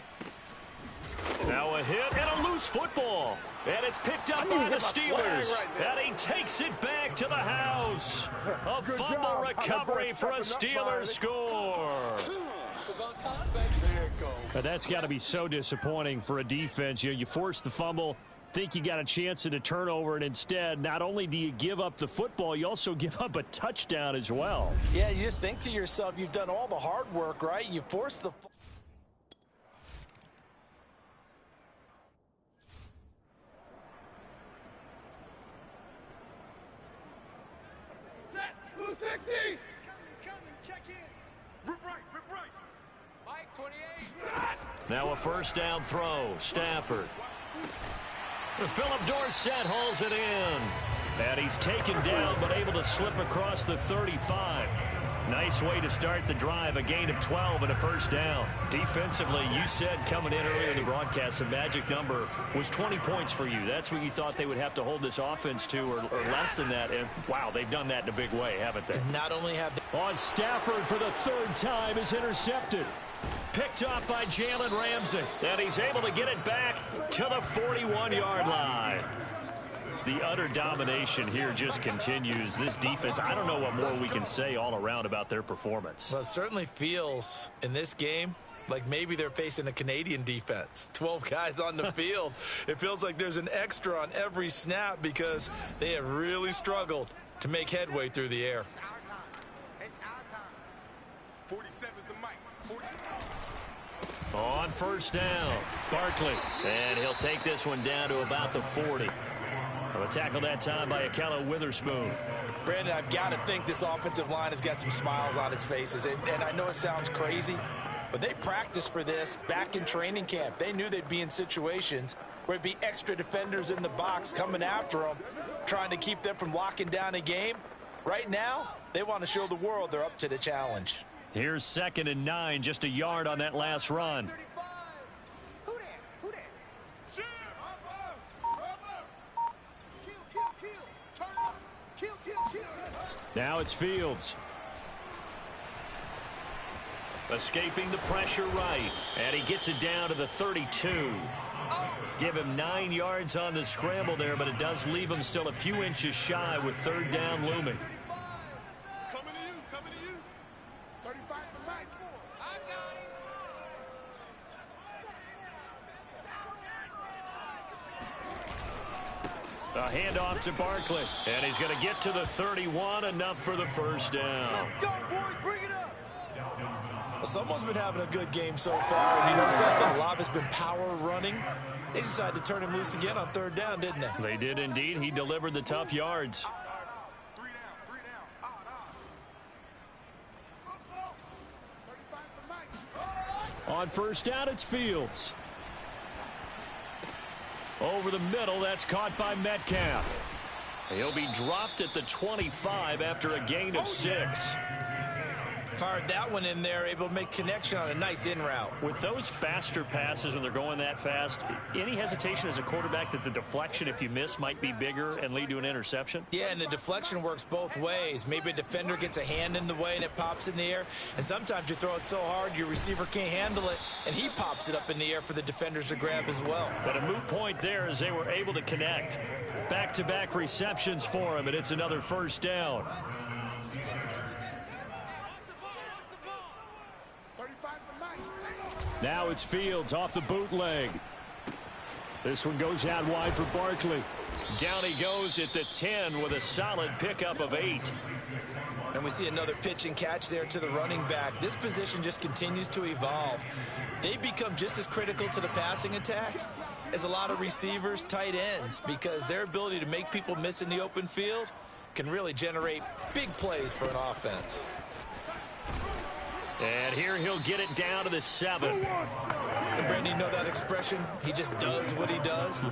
Now a hit and a loose football. And it's picked up by the Steelers. And he takes it back to the house. A fumble recovery for a Steelers score. That's got to be so disappointing for a defense. You force the fumble, think you got a chance at a turnover, and instead, not only do you give up the football, you also give up a touchdown as well. Yeah, you just think to yourself, you've done all the hard work, right? You force the He's coming. Check in. Rip right. Mike, 28. Now a first down throw. Stafford. Philip Dorsett hauls it in. And he's taken down but able to slip across the 35. Nice way to start the drive. A gain of 12 and a first down. Defensively, you said coming in earlier in the broadcast, the magic number was 20 points for you. That's what you thought they would have to hold this offense to, or less than that. And, wow, they've done that in a big way, haven't they? Not only have they... On Stafford for the third time is intercepted. Picked off by Jalen Ramsey. And he's able to get it back to the 41-yard line. The utter domination here just continues. This defense, I don't know what more we can say all around about their performance. Well, it certainly feels in this game like maybe they're facing a Canadian defense. 12 guys on the field. It feels like there's an extra on every snap because they have really struggled to make headway through the air. It's our time. 47's the mic. 40. On first down, Barkley. And he'll take this one down to about the 40. A tackle that time by Akello Witherspoon. Brandon, I've got to think this offensive line has got some smiles on its faces. And I know it sounds crazy, but they practiced for this back in training camp. They knew they'd be in situations where it'd be extra defenders in the box coming after them, trying to keep them from locking down a game. Right now, they want to show the world they're up to the challenge. Here's 2nd and 9, just a yard on that last run. Who that? Kill. Now it's Fields. Escaping the pressure right. And he gets it down to the 32. Give him 9 yards on the scramble there, but it does leave him still a few inches shy with third down looming. Coming to you. 35's the mic. I got it. A handoff to Barkley. And he's going to get to the 31, enough for the first down. Let's go, boys. Bring it up. Well, someone's been having a good game so far. And you know something? A lot has been power running. They decided to turn him loose again on third down, didn't they? They did indeed. He delivered the tough yards. 3 down. 35's the mic. On first down, it's Fields. Over the middle, that's caught by Metcalf. He'll be dropped at the 25 after a gain of 6. Fired that one in there, able to make connection on a nice in route. With those faster passes and they're going that fast, any hesitation as a quarterback that the deflection, if you miss, might be bigger and lead to an interception? Yeah, and the deflection works both ways. Maybe a defender gets a hand in the way and it pops in the air. And sometimes you throw it so hard your receiver can't handle it, and he pops it up in the air for the defenders to grab as well. But a moot point there as they were able to connect. Back-to-back receptions for him, and it's another first down. 35's the mic. Now it's Fields off the bootleg. This one goes out wide for Barkley. Down he goes at the 10 with a solid pickup of 8. And we see another pitch and catch there to the running back. This position just continues to evolve. They become just as critical to the passing attack as a lot of receivers, tight ends, because their ability to make people miss in the open field can really generate big plays for an offense. And here he'll get it down to the 7. And Brandon, you know that expression? He just does what he does.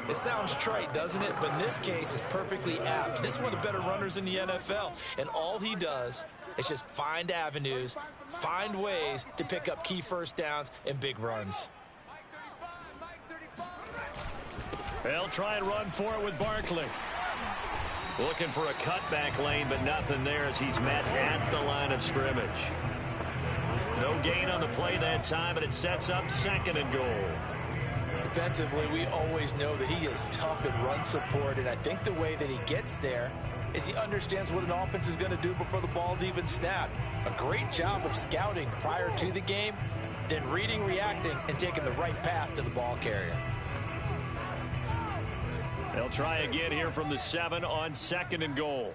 It sounds trite, doesn't it? But in this case, it's perfectly apt. This is one of the better runners in the NFL. And all he does is just find avenues, find ways to pick up key first downs and big runs. They'll try and run for it with Barkley. Looking for a cutback lane, but nothing there as he's met at the line of scrimmage. No gain on the play that time, and it sets up 2nd and goal. Defensively, we always know that he is tough in run support, and I think the way that he gets there is he understands what an offense is going to do before the ball's even snapped. A great job of scouting prior to the game, then reading, reacting, and taking the right path to the ball carrier. They'll try again here from the 7 on 2nd and goal.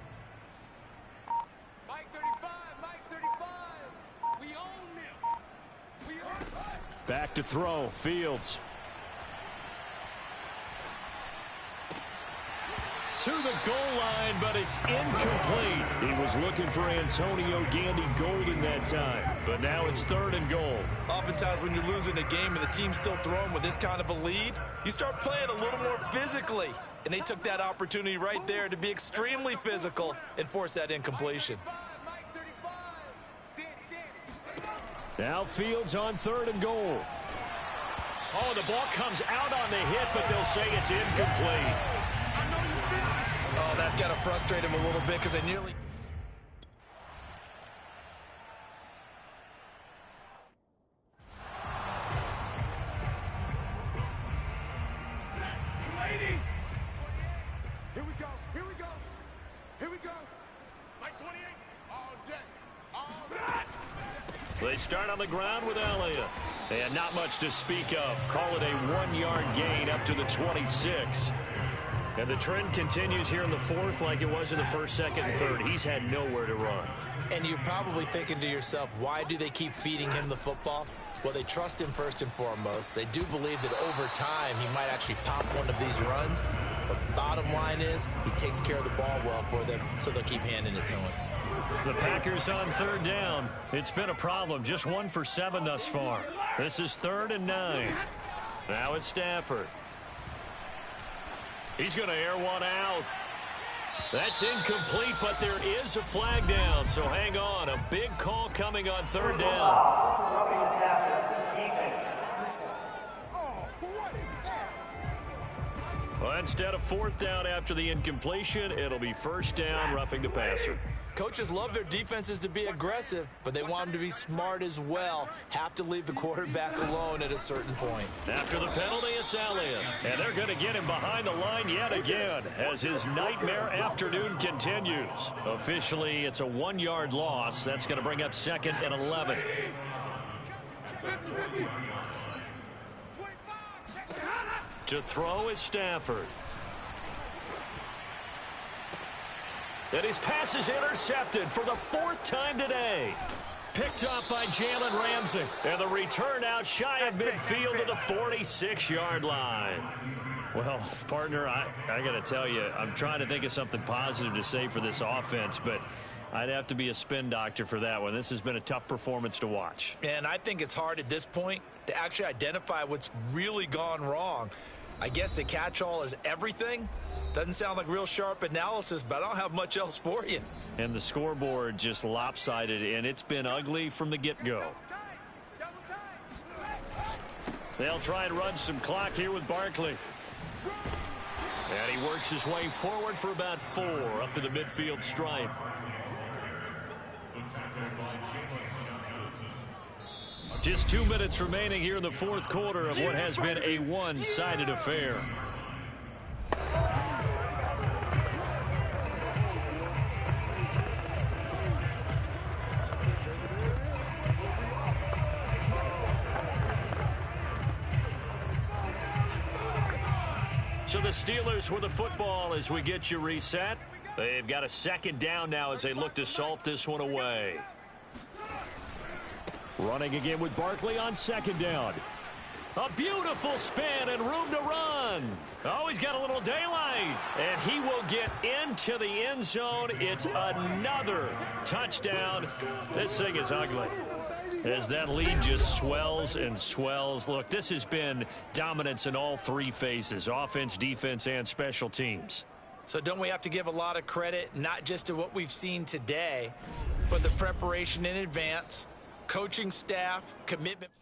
Mike 35, Mike 35. We own them. We own them. Back to throw. Fields. To the goal line, but it's incomplete. He was looking for Antonio Gandy Golden that time, but now it's 3rd and goal. Oftentimes when you're losing a game and the team's still throwing with this kind of a lead, you start playing a little more physically. And they took that opportunity right there to be extremely physical and force that incompletion. Now Fields on 3rd and goal. Oh, the ball comes out on the hit, but they'll say it's incomplete. Oh, that's got to frustrate him a little bit because they nearly... Here we go. Here we go. Here we go. Mike 28. All day. All day. They start on the ground with Elliott. And not much to speak of. Call it a 1-yard gain up to the 26. And the trend continues here in the 4th like it was in the 1st, 2nd, and 3rd. He's had nowhere to run. And you're probably thinking to yourself, why do they keep feeding him the football? Well, they trust him first and foremost. They do believe that over time he might actually pop one of these runs. But bottom line is he takes care of the ball well for them, so they'll keep handing it to him. The Packers on 3rd down. It's been a problem. Just 1 for 7 thus far. This is 3rd and 9. Now it's Stafford. He's going to air one out. That's incomplete, but there is a flag down. So hang on. A big call coming on 3rd down. Well, instead of 4th down after the incompletion, it'll be 1st down, roughing the passer. Coaches love their defenses to be aggressive, but they want them to be smart as well. Have to leave the quarterback alone at a certain point. After the penalty, it's Elliott. And they're going to get him behind the line yet again as his nightmare afternoon continues. Officially, it's a 1-yard loss. That's going to bring up 2nd and 11. To throw is Stafford. And his pass is intercepted for the 4th time today. Picked up by Jalen Ramsey. And the return out shy of midfield to the 46-yard line. Well, partner, I got to tell you, I'm trying to think of something positive to say for this offense, but I'd have to be a spin doctor for that one. This has been a tough performance to watch. And I think it's hard at this point to actually identify what's really gone wrong. I guess the catch-all is everything. Doesn't sound like real sharp analysis, but I don't have much else for you. And the scoreboard just lopsided, and it's been ugly from the get-go. They'll try and run some clock here with Barkley. And he works his way forward for about 4 up to the midfield stripe. Just 2 minutes remaining here in the 4th quarter of what has been a one-sided affair. So the Steelers with the football as we get you reset. They've got a 2nd down now as they look to salt this one away. Running again with Barkley on 2nd down. A beautiful spin and room to run. Oh, he's got a little daylight. And he will get into the end zone. It's another touchdown. This thing is ugly. As that lead just swells and swells. Look, this has been dominance in all 3 phases. Offense, defense, and special teams. So don't we have to give a lot of credit, not just to what we've seen today, but the preparation in advance, coaching staff, commitment.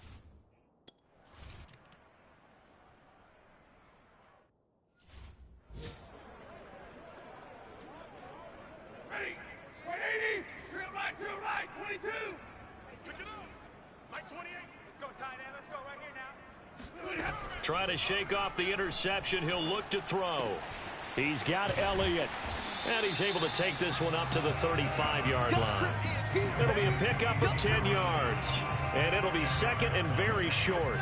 Ready? 180. Drill right, 22. Mike 28. Let's go, tight end. Let's go right here now. Trying to shake off the interception. He'll look to throw. He's got Elliott. And he's able to take this one up to the 35-yard line. It'll be a pickup of 10 yards. And it'll be 2nd and very short.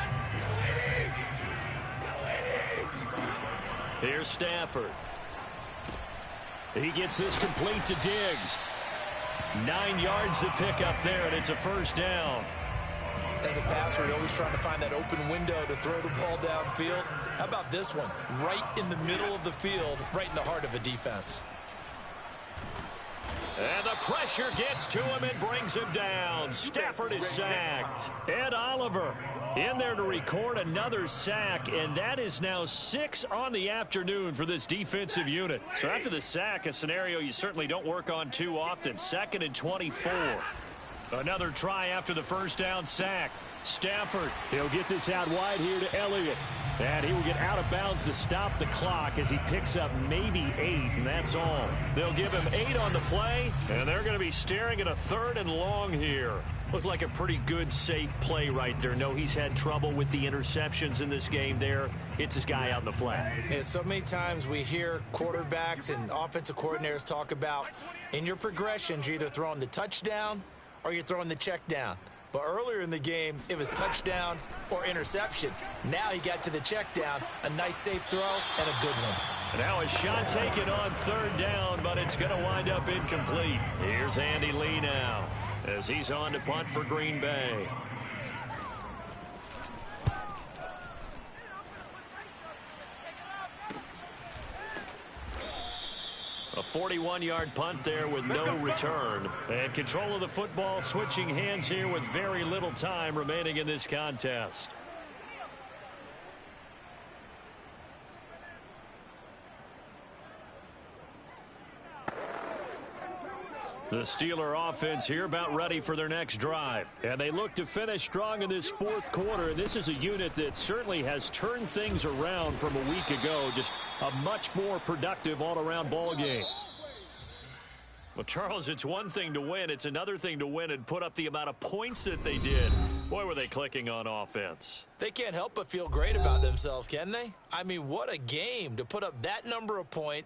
Here's Stafford. He gets this complete to Diggs. 9 yards to pick up there, and it's a 1st down. As a passer, you're always trying to find that open window to throw the ball downfield. How about this one? Right in the middle of the field, right in the heart of a defense. pressure gets to him and brings him down. Stafford is sacked. Ed Oliver in there to record another sack, and that is now 6 on the afternoon for this defensive unit. So after the sack, a scenario you certainly don't work on too often. 2nd and 24. Another try after the first down sack. Stafford, he'll get this out wide here to Elliott. And he will get out of bounds to stop the clock as he picks up maybe 8, and that's all. They'll give him 8 on the play, and they're going to be staring at a 3rd and long here. Looked like a pretty good, safe play right there. No, he's had trouble with the interceptions in this game there. Hits his guy out in the flat. Yeah, so many times we hear quarterbacks and offensive coordinators talk about in your progressions, you're either throwing the touchdown or you're throwing the check down. But earlier in the game, it was touchdown or interception. Now he got to the check down, a nice safe throw, and a good one. Now a shot taken on 3rd down, but it's going to wind up incomplete. Here's Andy Lee now as he's on to punt for Green Bay. A 41-yard punt there with no return. And control of the football switching hands here with very little time remaining in this contest. The Steeler offense here about ready for their next drive. And they look to finish strong in this 4th quarter. And this is a unit that certainly has turned things around from a week ago. Just a much more productive all-around ball game. Well, Charles, it's one thing to win. It's another thing to win and put up the amount of points that they did. Boy, were they clicking on offense. They can't help but feel great about themselves, can they? I mean, what a game to put up that number of points